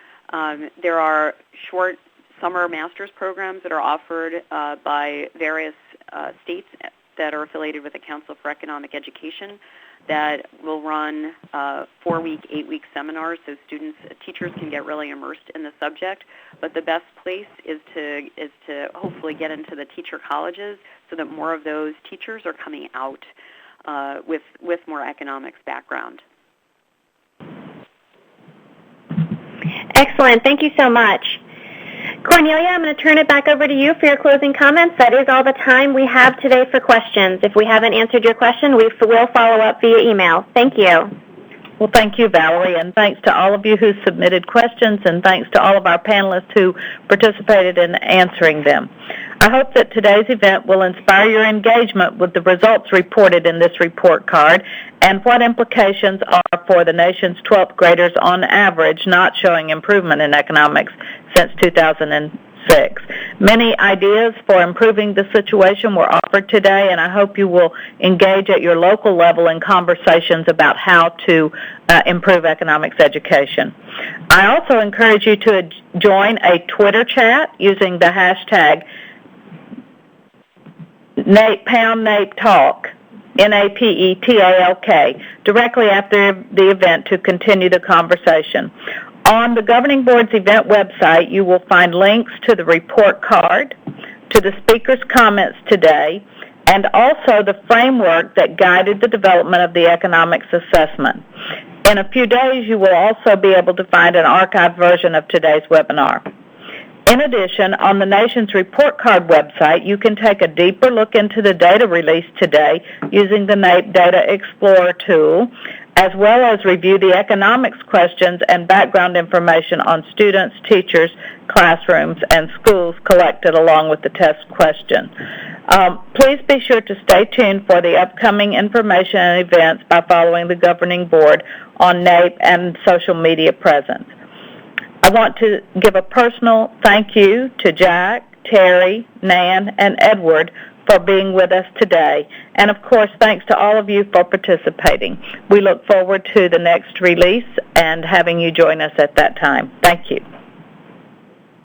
There are short summer master's programs that are offered by various states that are affiliated with the Council for Economic Education that will run 4-week, 8-week seminars so teachers can get really immersed in the subject. But the best place is to hopefully get into the teacher colleges so that more of those teachers are coming out with more economics background. Excellent. Thank you so much. Cornelia, I'm going to turn it back over to you for your closing comments. That is all the time we have today for questions. If we haven't answered your question, we will follow up via email. Thank you. Well, thank you, Valerie, and thanks to all of you who submitted questions, and thanks to all of our panelists who participated in answering them. I hope that today's event will inspire your engagement with the results reported in this report card and what implications are for the nation's 12th graders on average not showing improvement in economics since 2006. Many ideas for improving the situation were offered today, and I hope you will engage at your local level in conversations about how to improve economics education. I also encourage you to join a Twitter chat using the hashtag #NapeTalk, NAPETALK, directly after the event to continue the conversation. On the Governing Board's event website, you will find links to the report card, to the speaker's comments today, and also the framework that guided the development of the economics assessment. In a few days, you will also be able to find an archived version of today's webinar. In addition, on the nation's report card website, you can take a deeper look into the data released today using the NAEP Data Explorer tool, as well as review the economics questions and background information on students, teachers, classrooms, and schools collected along with the test question. Please be sure to stay tuned for the upcoming information and events by following the Governing Board on NAEP and social media presence. I want to give a personal thank you to Jack, Terry, Nan, and Edward for being with us today. And, of course, thanks to all of you for participating. We look forward to the next release and having you join us at that time. Thank you.